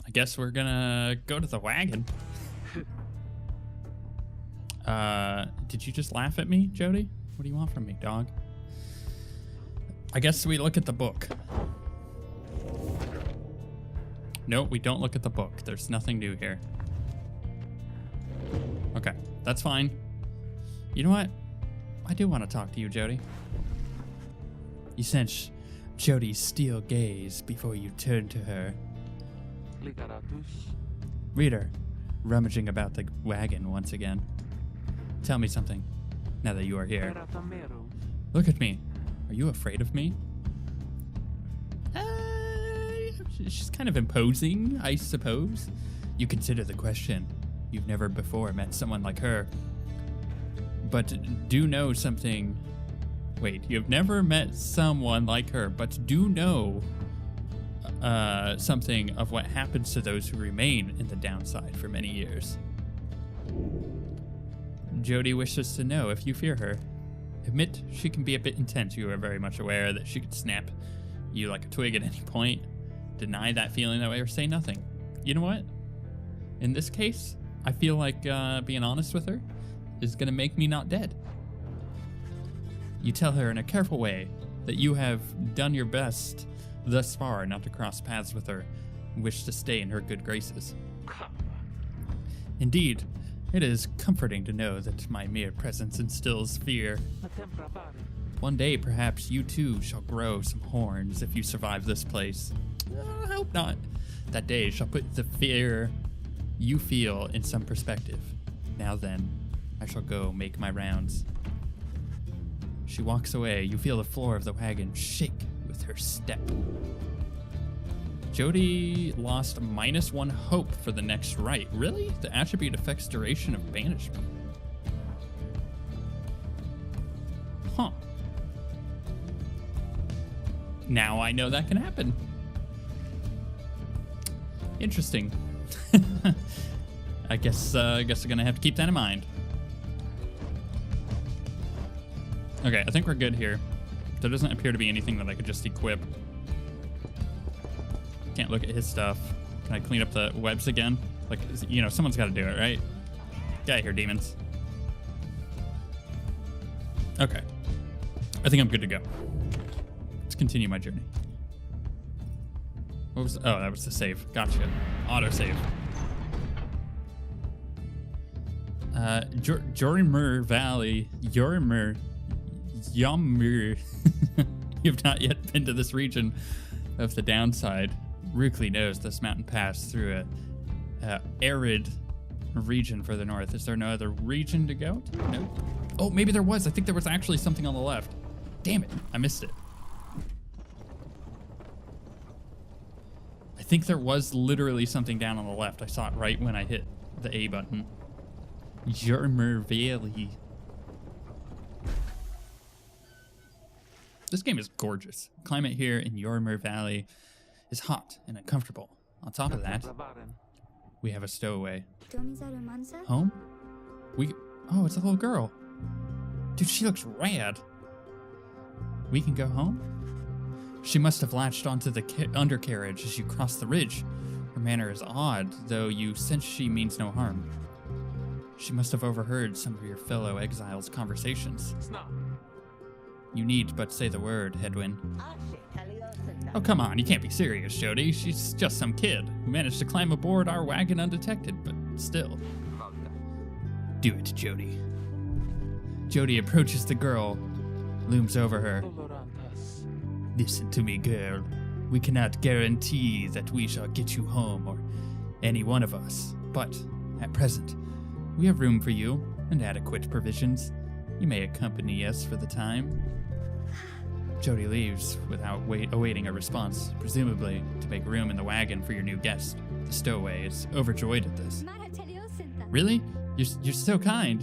I guess we're gonna go to the wagon. Did you just laugh at me, Jody? What do you want from me, dog? I guess we look at the book. No, we don't look at the book. There's nothing new here. Okay, that's fine. You know what? I do want to talk to you, Jody. You sense Jody's steel gaze before you turn to her. Reader, rummaging about the wagon once again. Tell me something, now that you are here. Look at me. Are you afraid of me? She's kind of imposing, I suppose. You consider the question. You've never before met someone like her. But do know something. Wait, you've never met someone like her, but do know something of what happens to those who remain in the downside for many years. Jody wishes to know if you fear her. Admit she can be a bit intense. You are very much aware that she could snap you like a twig at any point. Deny that feeling that way or say nothing. You know what? In this case, I feel like being honest with her is going to make me not dead. You tell her in a careful way that you have done your best thus far not to cross paths with her and wish to stay in her good graces. Indeed, it is comforting to know that my mere presence instills fear. One day, perhaps you too shall grow some horns if you survive this place. I hope not. That day shall put the fear you feel in some perspective. Now then, I shall go make my rounds. She walks away. You feel the floor of the wagon shake with her step. Jody lost -1 hope for the next rite. Really? The attribute affects duration of banishment. Huh. Now I know that can happen. Interesting. I guess I'm gonna have to keep that in mind. Okay, I think we're good here. There doesn't appear to be anything that I could just equip. Can't look at his stuff. Can I clean up the webs again? Like, you know, someone's got to do it, right? Get out of here, demons. Okay. I think I'm good to go. Let's continue my journey. What was... Oh, that was the save. Gotcha. Auto-save. Jorimur Valley. Yorimur. Yamur. You've not yet been to this region of the downside. Rukli knows this mountain pass through a arid region further north. Is there no other region to go to? Nope. Oh, maybe there was. I think there was actually something on the left. Damn it. I missed it. I think there was literally something down on the left. I saw it right when I hit the A button. Jormer Valley. This game is gorgeous. Climate here in Jormer Valley is hot and uncomfortable. On top of that, we have a stowaway. Home? Oh, it's a little girl. Dude, she looks rad. We can go home? She must have latched onto the undercarriage as you cross the ridge. Her manner is odd, though you sense she means no harm. She must have overheard some of your fellow exiles' conversations. You need but say the word, Hedwyn. Oh, come on, you can't be serious, Jody. She's just some kid who managed to climb aboard our wagon undetected, but still. Do it, Jody. Jody approaches the girl, looms over her. Listen to me, girl. We cannot guarantee that we shall get you home, or any one of us, but at present, we have room for you and adequate provisions. You may accompany us for the time. Jody leaves without awaiting a response, presumably to make room in the wagon for your new guest. The stowaway is overjoyed at this. Really? You're so kind.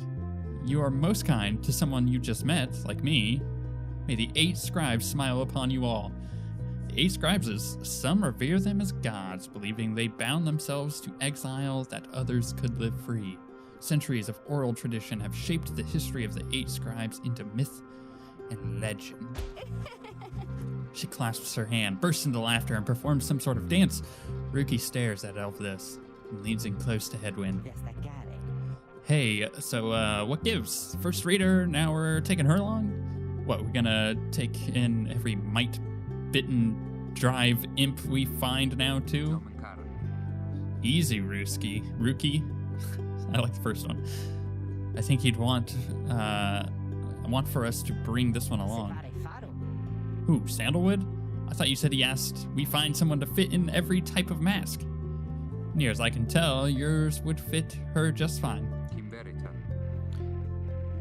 You are most kind to someone you just met, like me. May the 8 scribes smile upon you all. The 8 scribes, some revere them as gods, believing they bound themselves to exile that others could live free. Centuries of oral tradition have shaped the history of the 8 scribes into myth and legend. She clasps her hand, bursts into laughter, and performs some sort of dance. Ruki stares at Elvis and leans in close to Headwind. Hey, so what gives? First reader, now we're taking her along? What, we're gonna take in every mite-bitten drive imp we find now, too? Easy, Ruki. I like the first one. I think he'd want for us to bring this one along. Who, Sandalwood? I thought you said he asked we find someone to fit in every type of mask. Near as I can tell, yours would fit her just fine.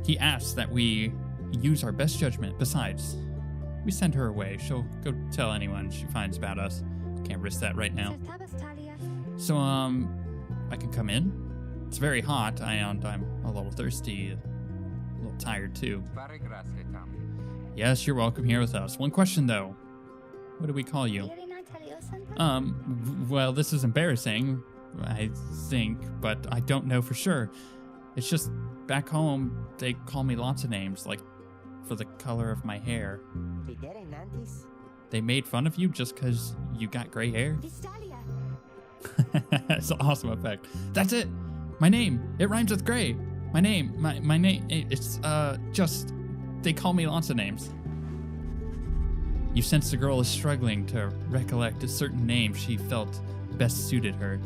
He asks that we use our best judgment. Besides, we send her away. She'll go tell anyone she finds about us. Can't risk that right now. So, I can come in? It's very hot, and I'm a little thirsty, a little tired too. Yes, you're welcome here with us. One question though. What do we call you? Well, this is embarrassing, I think, but I don't know for sure. It's just back home, they call me lots of names, like for the color of my hair. They made fun of you just because you got gray hair? That's an awesome effect. That's it. My name. It rhymes with gray. My name. My name. It's just they call me lots of names. You sense the girl is struggling to recollect a certain name she felt best suited her.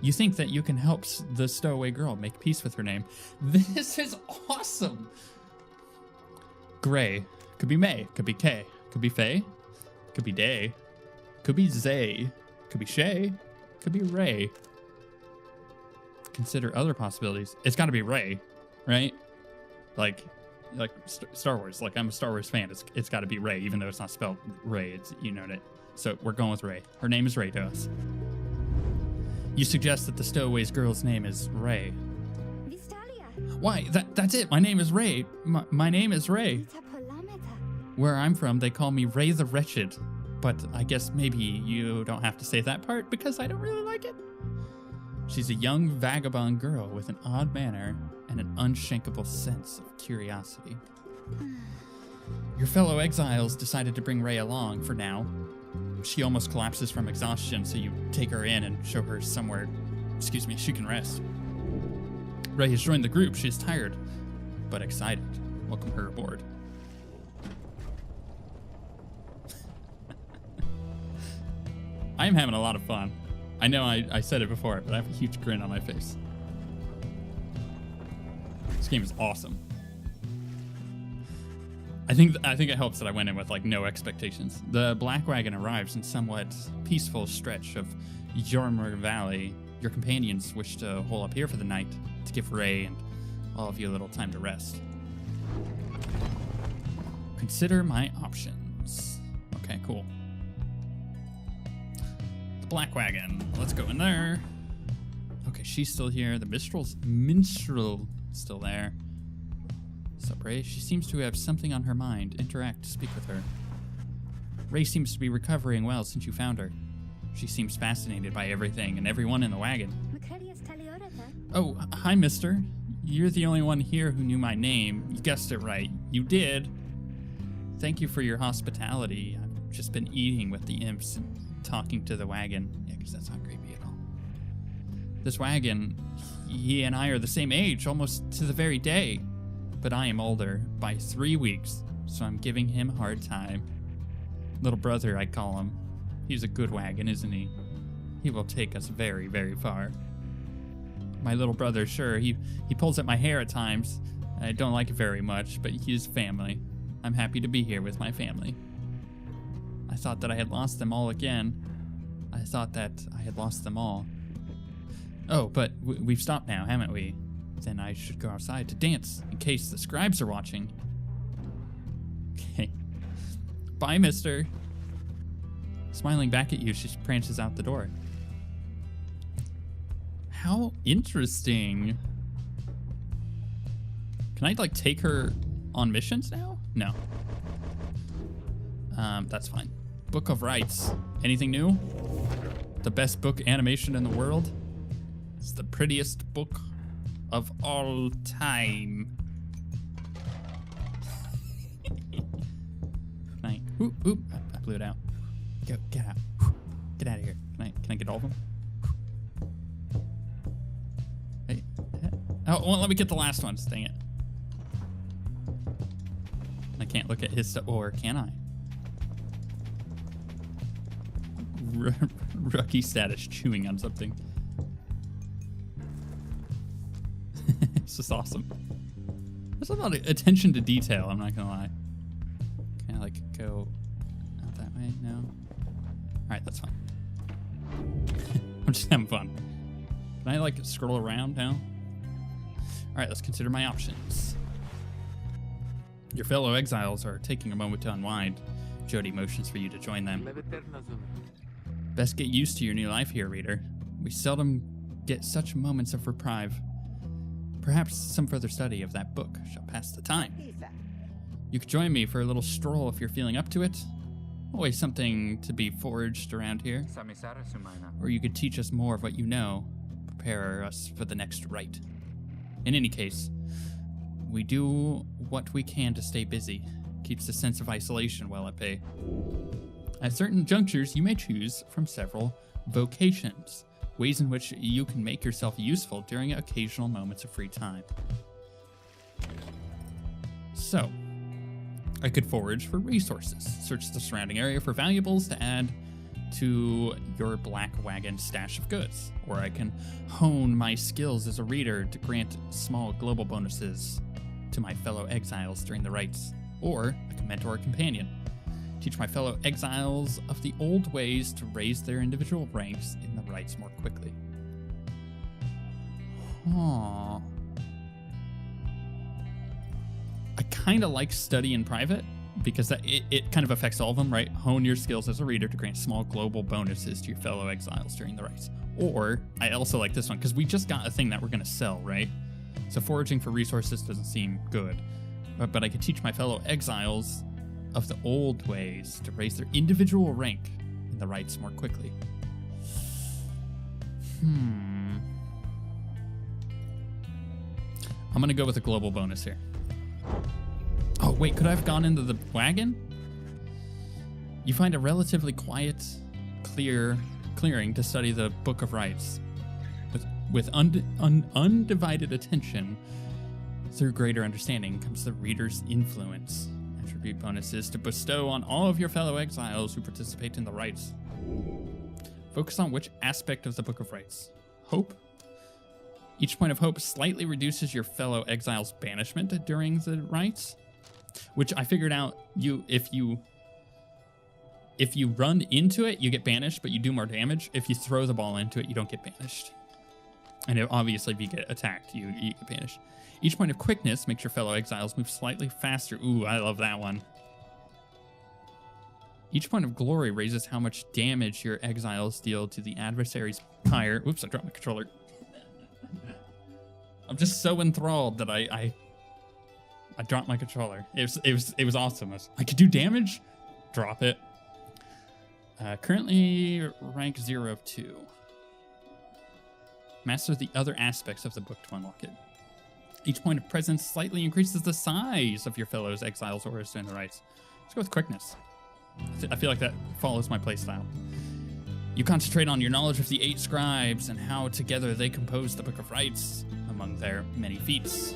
You think that you can help the stowaway girl make peace with her name. This is awesome. Gray. Could be May. Could be Kay. Could be Faye. Could be Day. Could be Zay. Could be Shay. Could be Ray. Consider other possibilities. It's got to be Ray, right? Like Star Wars. Like, I'm a Star Wars fan. It's got to be Ray, even though it's not spelled Ray. It's, you know it. So we're going with Ray. Her name is Ray to us. You suggest that the stowaway's girl's name is Ray. Why? That's it. My name is Ray. My name is Ray. Where I'm from, they call me Ray the Wretched. But I guess maybe you don't have to say that part because I don't really like it. She's a young vagabond girl with an odd manner and an unshankable sense of curiosity. Your fellow exiles decided to bring Ray along for now. She almost collapses from exhaustion, so you take her in and show her somewhere, she can rest. Ray has joined the group. She's tired, but excited. Welcome her aboard. I am having a lot of fun. I know I said it before, but I have a huge grin on my face. This game is awesome. I think it helps that I went in with like no expectations. The Black Wagon arrives in somewhat peaceful stretch of Jormer Valley. Your companions wish to hole up here for the night to give Ray and all of you a little time to rest. Consider my options. Okay, cool. The Black Wagon. Let's go in there. Okay, she's still here. The minstrel still there. Sup, Ray? She seems to have something on her mind. Interact, speak with her. Ray seems to be recovering well since you found her. She seems fascinated by everything and everyone in the wagon. Oh, hi, mister. You're the only one here who knew my name. You guessed it right. You did. Thank you for your hospitality. I've just been eating with the imps and talking to the wagon. Yeah, because that's not creepy at all. This wagon, he and I are the same age, almost to the very day. But I am older by 3 weeks, so I'm giving him a hard time. Little brother, I call him. He's a good wagon, isn't he? He will take us very, very far. My little brother, sure, he pulls at my hair at times. I don't like it very much, but he's family. I'm happy to be here with my family. I thought that I had lost them all again. I thought that I had lost them all. Oh, but we've stopped now, haven't we? Then I should go outside to dance, in case the scribes are watching. Okay. Bye, mister. Smiling back at you, she prances out the door. How interesting. Can I, like, take her on missions now? No. That's fine. Book of Rights. Anything new? The best book animation in the world? It's the prettiest book of all time. Oop, oop. I blew it out. Go, get out. Get out of here. Can I get all of them? Hey. Oh, well, let me get the last one. Dang it. I can't look at his stuff, or can I? Rookie status, chewing on something. It's just awesome. There's a lot of attention to detail, I'm not gonna lie. Can I like go out that way? No? Alright, that's fine. I'm just having fun. Can I like scroll around now? Alright, let's consider my options. Your fellow exiles are taking a moment to unwind. Jody motions for you to join them. Best get used to your new life here, reader. We seldom get such moments of reprieve. Perhaps some further study of that book shall pass the time. You could join me for a little stroll if you're feeling up to it. Always something to be foraged around here. Or you could teach us more of what you know. Prepare us for the next rite. In any case, we do what we can to stay busy. Keeps the sense of isolation well at bay. At certain junctures, you may choose from several vocations, ways in which you can make yourself useful during occasional moments of free time. So, I could forage for resources, search the surrounding area for valuables to add to your black wagon stash of goods, or I can hone my skills as a reader to grant small global bonuses to my fellow exiles during the rites, or I can mentor a companion. Teach my fellow exiles of the old ways to raise their individual ranks in the rites more quickly. Huh. I kind of like study in private because it kind of affects all of them, right? Hone your skills as a reader to grant small global bonuses to your fellow exiles during the rites. Or I also like this one because we just got a thing that we're going to sell, right? So foraging for resources doesn't seem good. But I could teach my fellow exiles of the old ways to raise their individual rank in the rites more quickly. I'm gonna go with a global bonus here. Oh wait, could I have gone into the wagon? You find a relatively quiet, clearing to study the Book of Rites. With undivided attention, through greater understanding comes the reader's influence. Attribute bonuses to bestow on all of your fellow exiles who participate in the rites. Focus on which aspect of the Book of Rites. Hope. Each point of hope slightly reduces your fellow exiles' banishment during the rites, which I figured out if you run into it, you get banished, but you do more damage. If you throw the ball into it, you don't get banished. And obviously, if you get attacked, you get banished. Each point of quickness makes your fellow exiles move slightly faster. Ooh, I love that one. Each point of glory raises how much damage your exiles deal to the adversary's pyre. Oops, I dropped my controller. I'm just so enthralled that I dropped my controller. It was awesome. I could do damage. Drop it. Currently rank 0 of 2. Master the other aspects of the book to unlock it. Each point of presence slightly increases the size of your fellow exiles' auras during the rites. Let's go with quickness. I feel like that follows my playstyle. You concentrate on your knowledge of the 8 scribes and how together they compose the Book of Rites among their many feats.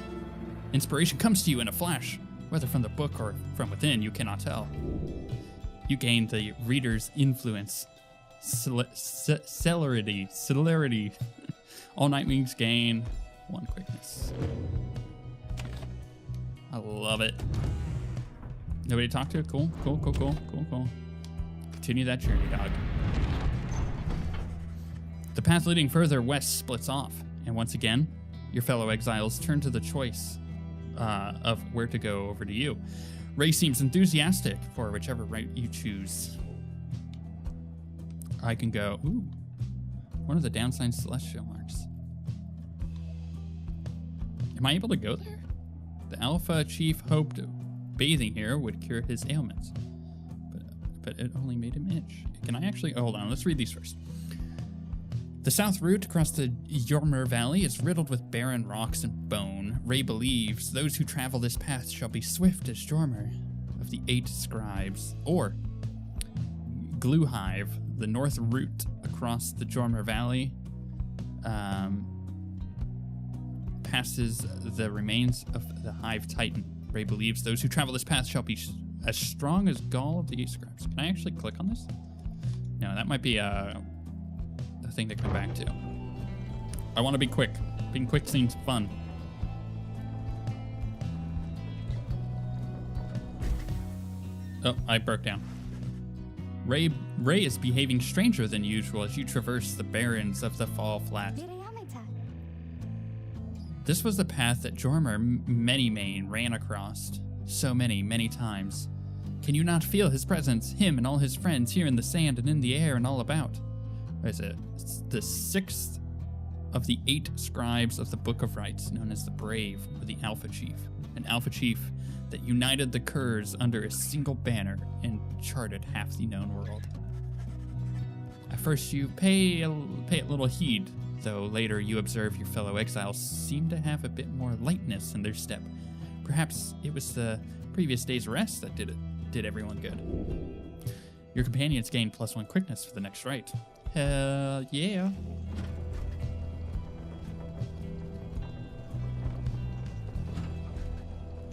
Inspiration comes to you in a flash, whether from the book or from within, you cannot tell. You gain the reader's influence, celerity. All night wings gain 1 quickness. I love it. Nobody to talk to? Cool. Continue that journey, dog. The path leading further west splits off, and once again, your fellow exiles turn to the choice of where to go over to you. Ray seems enthusiastic for whichever route you choose. I can go, one of the downside celestial marks. Am I able to go there? The Alpha Chief hoped bathing here would cure his ailments, but it only made him itch. Can I actually, hold on, let's read these first. The south route across the Yormer Valley is riddled with barren rocks and bone. Ray believes those who travel this path shall be swift as Yormer. A of the 8 scribes, or Glue Hive, the north route across the Jormer Valley, passes the remains of the Hive Titan. Ray believes those who travel this path shall be as strong as Gaul of the 8 scribes. Can I actually click on this? No, that might be a thing to come back to. I want to be quick. Being quick seems fun. Oh, I broke down. Ray is behaving stranger than usual as you traverse the barrens of the Fall Flat. This was the path that Jormer Manymane ran across so many times. Can you not feel his presence, him and all his friends here in the sand and in the air and all about? What is it? It's the 6th of the 8 scribes of the Book of Rites, known as the Brave, or the Alpha Chief. An Alpha Chief that united the Kurz under a single banner and charted half the known world. At first you pay a little heed, though later you observe your fellow exiles seem to have a bit more lightness in their step. Perhaps it was the previous day's rest that did everyone good. Your companions gain +1 quickness for the next rite. Hell yeah.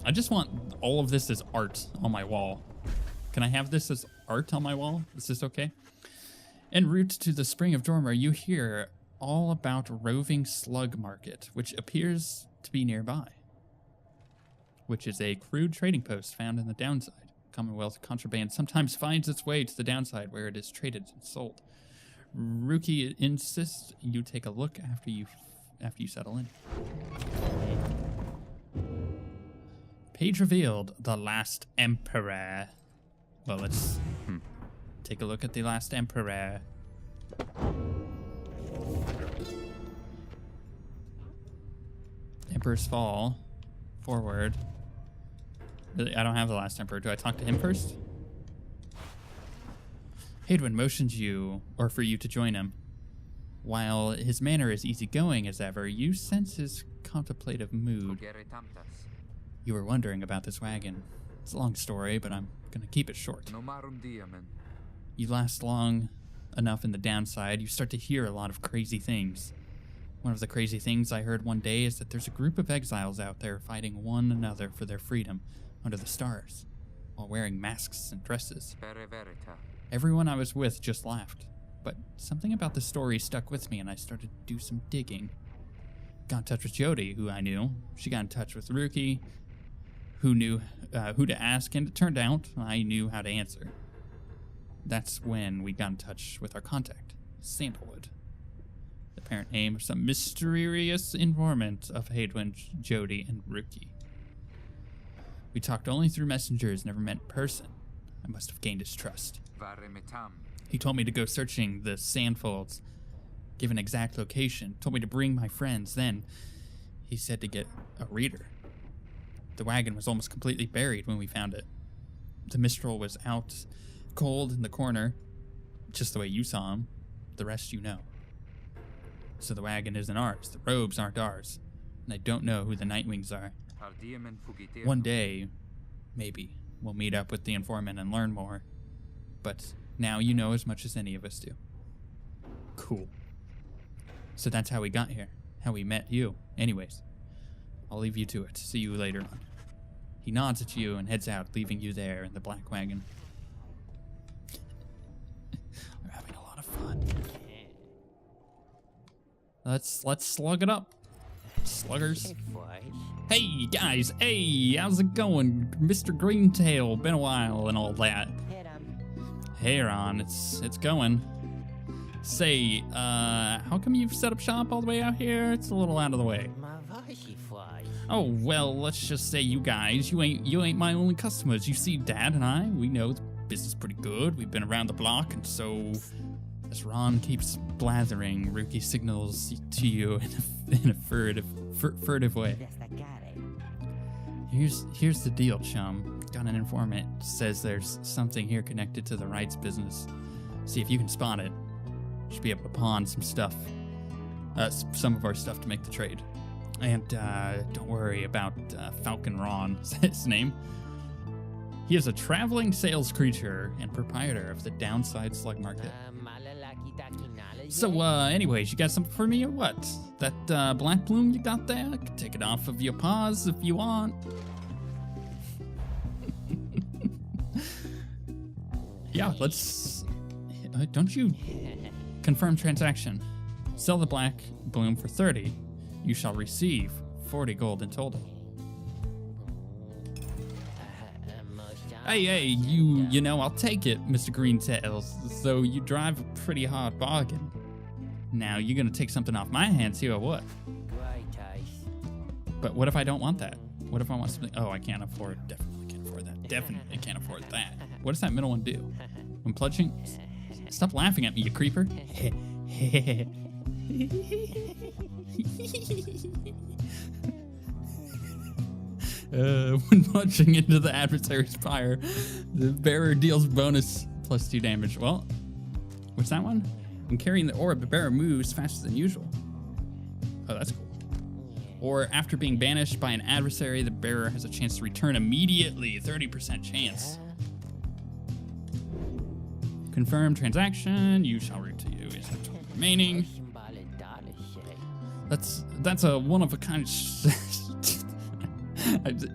I just want all of this as art on my wall. Can I have this as art on my wall? Is this okay? En route to the Spring of Jormer, you hear all about roving Slugmarket, which appears to be nearby, which is a crude trading post found in the downside. Commonwealth contraband sometimes finds its way to the downside where it is traded and sold. Rookie insists you take a look after you settle in. Page revealed, the last emperor. Well, let's take a look at the last emperor. Emperor's Fall. Forward. I don't have the last emperor. Do I talk to him first? Hadwin motions you, or for you to join him. While his manner is easygoing as ever, you sense his contemplative mood. You were wondering about this wagon. It's a long story, but I'm gonna keep it short. You last long enough in the downside, you start to hear a lot of crazy things. One of the crazy things I heard one day is that there's a group of exiles out there fighting one another for their freedom under the stars, while wearing masks and dresses. Everyone I was with just laughed, but something about the story stuck with me and I started to do some digging. Got in touch with Jody, who I knew. She got in touch with Rookie, who knew who to ask, and it turned out I knew how to answer. That's when we got in touch with our contact, Sandalwood, the parent name of some mysterious informant of Hadwin, Jody, and Rookie. We talked only through messengers, never met in person. I must have gained his trust. He told me to go searching the sandfolds, give an exact location, told me to bring my friends. Then he said to get a reader. The wagon was almost completely buried when we found it. The Mistral was out cold in the corner, just the way you saw him. The rest you know. So the wagon isn't ours, the robes aren't ours, and I don't know who the Nightwings are. One day, maybe, we'll meet up with the informant and learn more. But now you know as much as any of us do. Cool. So that's how we got here, how we met you. Anyways, I'll leave you to it. See you later on. He nods at you and heads out, leaving you there in the black wagon. We're having a lot of fun. Let's slug it up, sluggers. Hey guys, hey, how's it going, Mr. Greentail? Been a while and all that. Hey Ron, it's going. Say, how come you've set up shop all the way out here? It's a little out of the way. Oh well, let's just say you guys, you ain't my only customers. You see, Dad and I, we know the business pretty good. We've been around the block, and so as Ron keeps blathering, Rookie signals to you in a furtive way. Here's the deal, chum. Got an informant. Says there's something here connected to the rights business. See if you can spot it. Should be able to pawn some stuff. Some of our stuff to make the trade. And don't worry about Falcon Ron, is his name. He is a traveling sales creature and proprietor of the Downside Slugmarket. So, anyways, you got something for me or what? That black bloom you got there? I can take it off of your paws if you want. Yeah, let's... don't you... Confirm transaction. Sell the black bloom for 30. You shall receive 40 gold in total. Hey, you know, I'll take it, Mr. Greentails. So you drive a pretty hard bargain. Now, you're gonna take something off my hands here or what? But what if I don't want that? What if I want something? Oh, I can't afford, definitely can't afford that. Definitely can't afford that. What does that middle one do? When pledging? Stop laughing at me, you creeper. When punching into the adversary's pyre, the bearer deals bonus +2 damage. Well, what's that one? When carrying the orb, the bearer moves faster than usual. Oh, that's cool. Or after being banished by an adversary, the bearer has a chance to return immediately. 30% chance. Confirm transaction. You shall root to you. Is the total remaining? That's a one of a kind.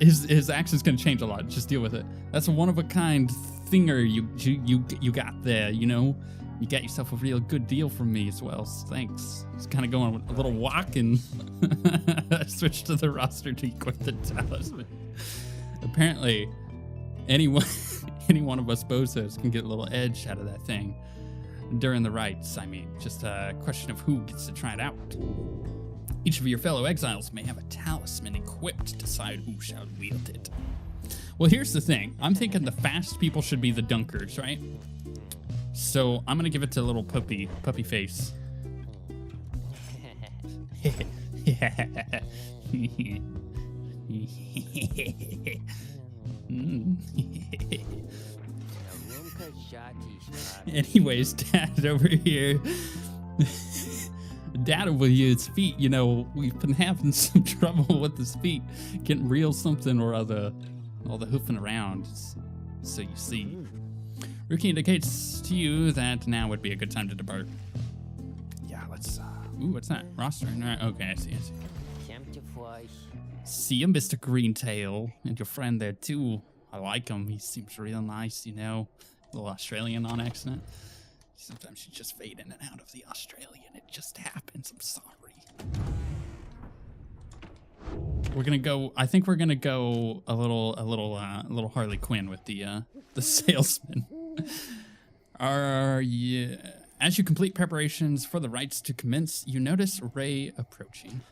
His action's gonna change a lot. Just deal with it. That's a one of a kind thinger you got there. You know, you got yourself a real good deal from me as well. So thanks. Just kind of going a little walk and switch to the roster to equip the talisman. Apparently, any one of us bozos can get a little edge out of that thing during the rites. I mean, just a question of who gets to try it out. Each of your fellow exiles may have a talisman equipped to decide who shall wield it. Well, here's the thing. I'm thinking the fast people should be the dunkers, right? So I'm gonna give it to little puppy face. Anyways, Dad over here. Dad over here's feet, you know, we've been having some trouble with his feet, getting real something or other, all the hoofing around. So you see, Rookie indicates to you that now would be a good time to depart. Yeah, let's, ooh, what's that? Roster, right? Okay, I see. See you, Mr. Greentail, and your friend there too. I like him, he seems real nice, you know, a little Australian on accent. Sometimes you just fade in and out of the Australian. It just happens. I'm sorry. We're gonna go. I think we're gonna go a little Harley Quinn with the salesman. As you complete preparations for the rites to commence, you notice Ray approaching.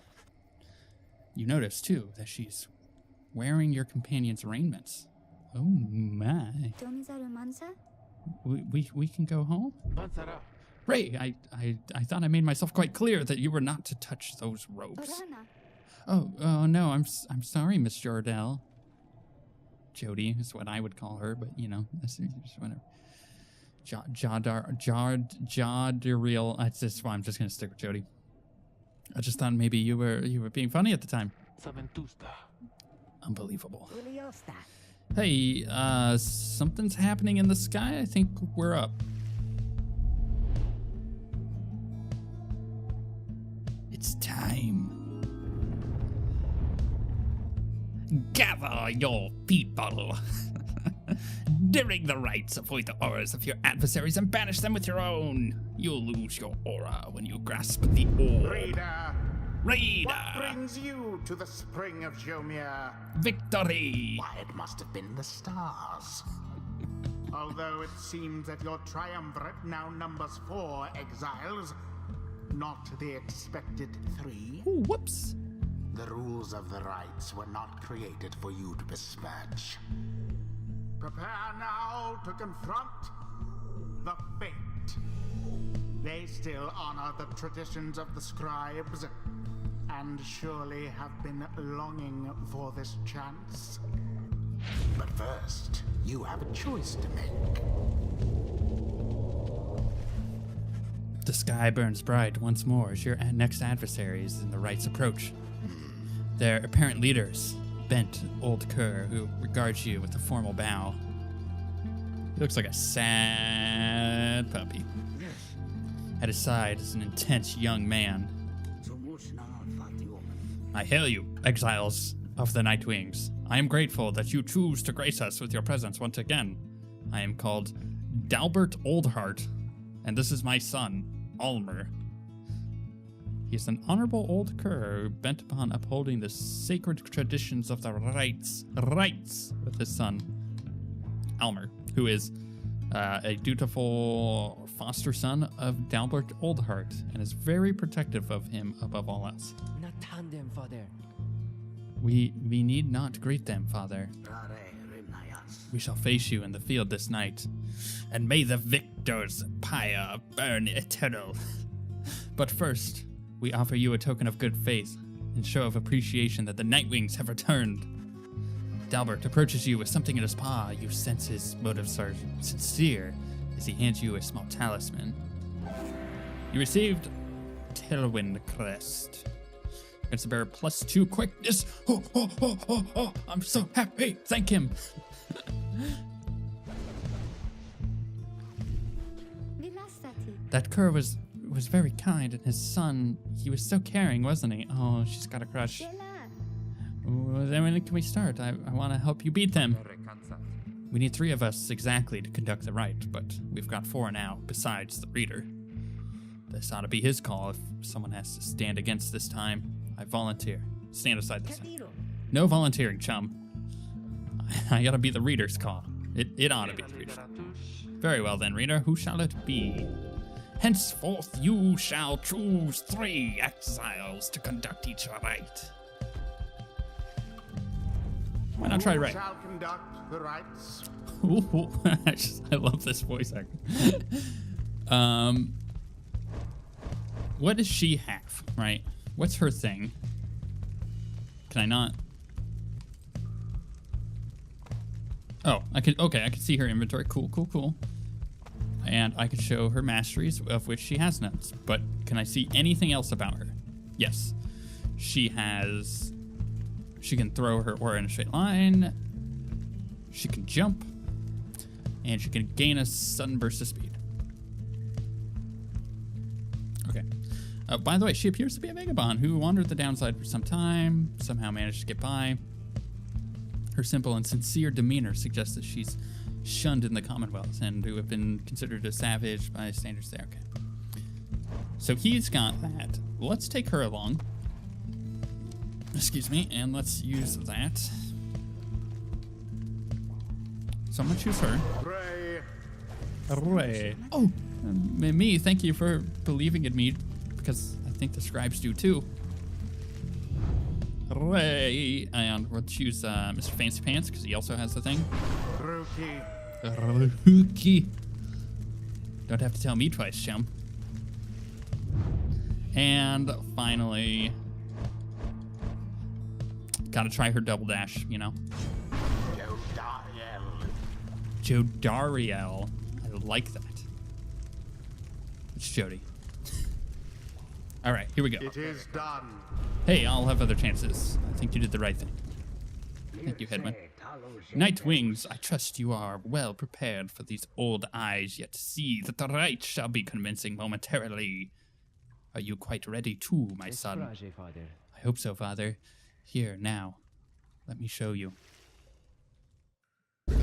You notice too that she's wearing your companion's raiments. Oh my. We can go home? Ray, I thought I made myself quite clear that you were not to touch those robes. Oh no, I'm sorry, Miss Jardel. Jody is what I would call her, but you know, that's whatever. Jardariel. That's just why I'm just gonna stick with Jody. I just thought maybe you were being funny at the time. Unbelievable. Hey, something's happening in the sky. I think we're up. It's time. Gather your people. During the rites, avoid the auras of your adversaries and banish them with your own. You'll lose your aura when you grasp the orb. Raider! What brings you to the spring of Jomir? Victory! Why, it must have been the stars. Although it seems that your triumvirate now numbers 4 exiles, not the expected 3. Ooh, whoops. The rules of the rites were not created for you to besmirch. Prepare now to confront the fate. They still honor the traditions of the scribes, and surely have been longing for this chance. But first, you have a choice to make. The sky burns bright once more as your next adversaries in the rites approach. Their apparent leaders, bent old cur who regards you with a formal bow, He looks like a sad puppy. At his side is an intense young man. I hail you, exiles of the Night Wings. I am grateful that you choose to grace us with your presence once again. I am called Dalbert Oldheart, and this is my son, Almer. He is an honorable old cur bent upon upholding the sacred traditions of the rights with his son, Almer, who is a dutiful foster son of Dalbert Oldheart and is very protective of him above all else. We need not greet them, Father. We shall face you in the field this night, and may the victor's pyre burn eternal. But first, we offer you a token of good faith and show of appreciation that the Nightwings have returned. Dalbert approaches you with something in his paw. You sense his motives are sincere as he hands you a small talisman. You received Tailwind Crest. Against the bearer +2 quickness. Oh, I'm so happy. Thank him. That cur was very kind, and his son, he was so caring, wasn't he? Oh, she's got a crush. Then when can we start? I want to help you beat them. We need 3 of us exactly to conduct the rite, but we've got 4 now, besides the reader. This ought to be his call if someone has to stand against this time. I volunteer. Stand aside this time. No volunteering, chum. I gotta be the reader's call. It ought to be the reader's call. Very well then, reader. Who shall it be? Henceforth you shall choose 3 exiles to conduct each rite. Why not try right? Who shall conduct the rites? Ooh, I love this voice actor. What does she have, right? What's her thing? Can I not? Oh, I can see her inventory. Cool. And I can show her masteries, of which she has none. But can I see anything else about her? Yes. She can throw her aura in a straight line. She can jump. And she can gain a sudden burst of speed. Okay. By the way, she appears to be a vagabond who wandered the downside for some time, somehow managed to get by. Her simple and sincere demeanor suggests that she's shunned in the Commonwealth and who have been considered a savage by standards there. Okay. So he's got that. Let's take her along. Excuse me, and let's use that. So I'm gonna choose her. Hooray. Oh, me, thank you for believing in me, because I think the scribes do too. Hooray. And we'll choose Mr. Fancy Pants, because he also has the thing. Rookie. Don't have to tell me twice, chum. And finally, gotta try her double dash, you know. Jodariel. I like that. It's Jody. All right, here we go. It is done. Hey, I'll have other chances. I think you did the right thing. Thank you, Headman. Night Wings, I trust you are well prepared for these old eyes yet to see that the rite shall be commencing momentarily. Are you quite ready too, my son? I hope so, Father. Here, now. Let me show you.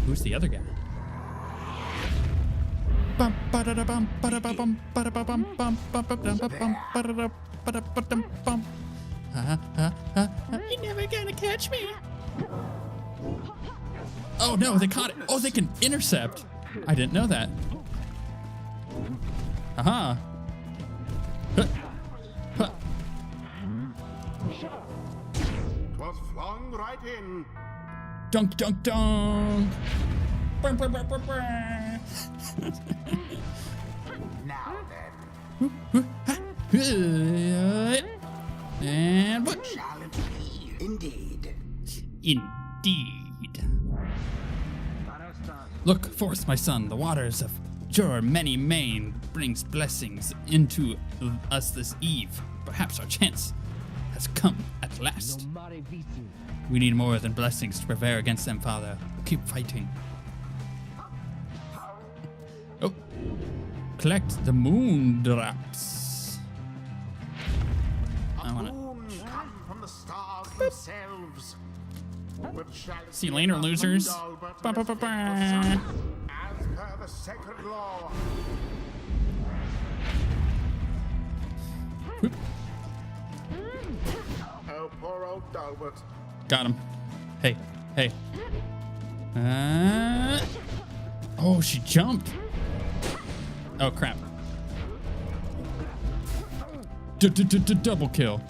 Who's the other guy? You're never gonna catch me. Oh no, they caught it. Oh, they can intercept. I didn't know that. Aha. Was flung right in. Dunk, dunk, dunk. Now then. And what? Shall it be? Indeed. Indeed. Look forth, my son. The waters of your many main brings blessings into us this eve. Perhaps our chance has come at last. We need more than blessings to prevail against them, Father. Keep fighting. collect the moon drops. I wanna come from the stars themselves. see you later, losers. Ba, ba, ba, ba. As per the sacred law. Oh, poor old Dalbert. Got him. Hey, hey. Oh, she jumped. Oh, crap. Double kill.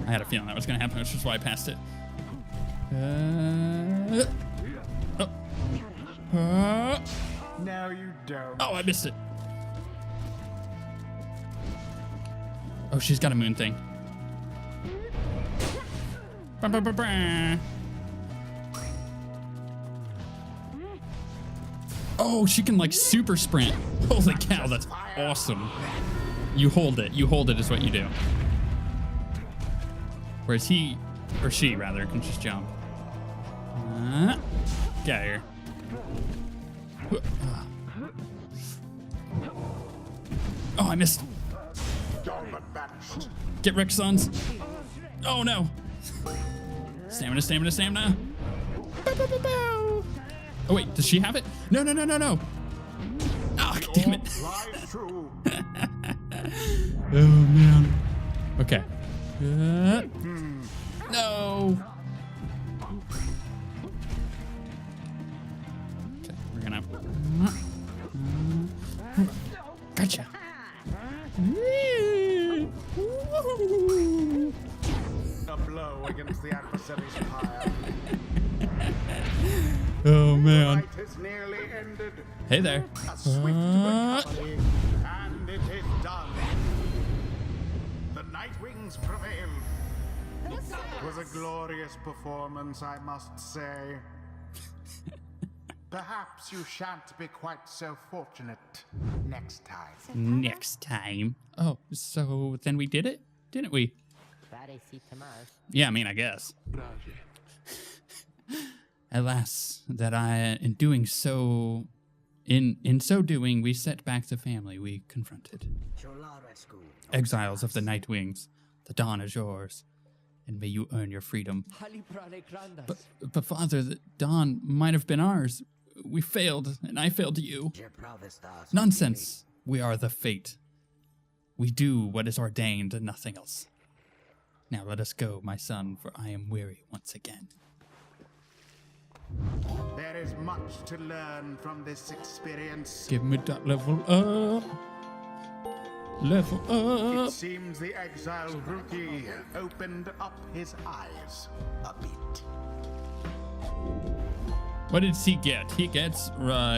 I had a feeling that was going to happen, which is why I passed it. No, you don't. Oh, I missed it. Oh, she's got a moon thing. Bah, bah, bah, bah. Oh, she can like super sprint. Holy cow, that's awesome. You hold it. You hold it is what you do. Whereas he, or she rather, can just jump. Get out of here. Oh, I missed. Get Rick, sons. Oh, no. Stamina, stamina, stamina. Bow, bow, bow, bow. Oh, wait, does she have it? No, no, no, no, no. Oh, damn it. Oh, man. Okay. No. Okay, we're gonna. Gotcha. A blow against the adversary's pyre. Oh man. The fight is nearly ended. Hey there. A swift recovery, and it is done. The Nightwings prevailed. It was a glorious performance, I must say. Perhaps you shan't be quite so fortunate next time. Next time. Oh, so then we did it, didn't we? Yeah, I mean, I guess. Alas, that in doing so, in so doing, we set back the family we confronted. Exiles of the Nightwings, the dawn is yours, and may you earn your freedom. But Father, the dawn might have been ours. We failed, and I failed you. Nonsense. We are the fate. We do what is ordained and nothing else. Now let us go, my son, for I am weary once again. There is much to learn from this experience. Give me that level up. Level up. It seems the exiled rookie opened up his eyes a bit. What did he get? He gets,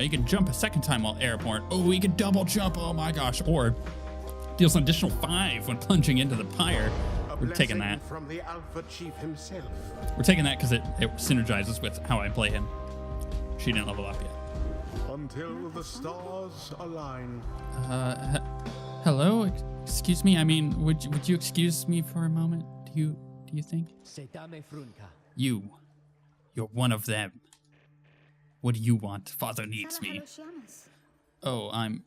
he can jump a second time while airborne. Oh, he can double jump. Oh my gosh. Or deals an additional 5 when plunging into the pyre. We're taking that. From the Alpha Chief himself. We're taking that because it synergizes with how I play him. She didn't level up yet. Until the stars align. Hello? Excuse me? I mean, would you excuse me for a moment? Do you think? You're one of them. What do you want? Father needs me. Oh, I'm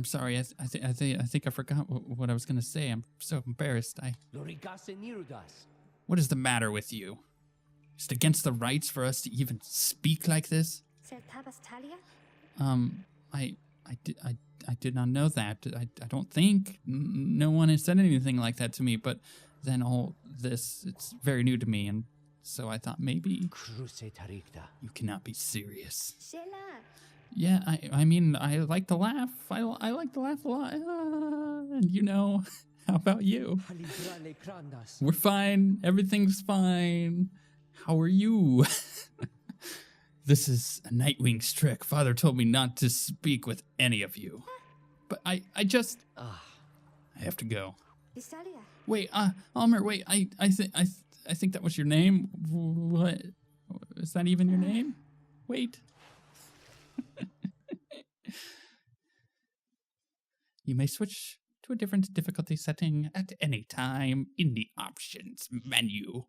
sorry. I think I forgot what I was gonna say. I'm so embarrassed. What is the matter with you? Is it against the rights for us to even speak like this? I did not know that. I don't think no one has said anything like that to me. But then all this, it's very new to me, and so I thought maybe you cannot be serious. Yeah, I mean, I like to laugh. I like to laugh a lot. And you know, how about you? We're fine. Everything's fine. How are you? This is a Nightwing's trick. Father told me not to speak with any of you. But I just... I have to go. Wait, Almer, wait. I think that was your name. What? Is that even your name? Wait. You may switch to a different difficulty setting at any time in the options menu.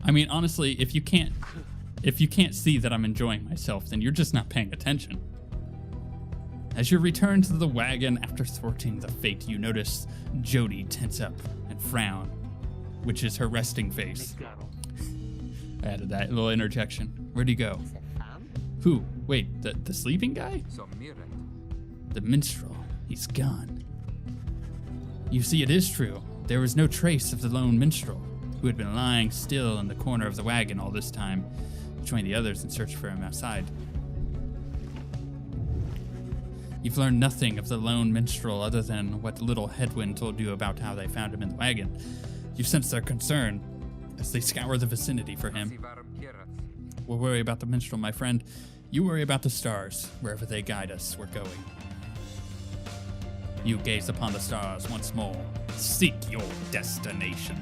I mean, honestly, if you can't see that I'm enjoying myself, then you're just not paying attention. As you return to the wagon after thwarting the fate, you notice Jody tense up and frown, which is her resting face. I added that little interjection. Where'd he go? Who? Wait, the sleeping guy? The minstrel. He's gone. You see, it is true. There was no trace of the lone minstrel, who had been lying still in the corner of the wagon all this time, joined the others in search for him outside. You've learned nothing of the lone minstrel other than what little Headwind told you about how they found him in the wagon. You sense their concern as they scour the vicinity for him. We'll worry about the minstrel, my friend. You worry about the stars. Wherever they guide us, we're going. You gaze upon the stars once more. Seek your destination.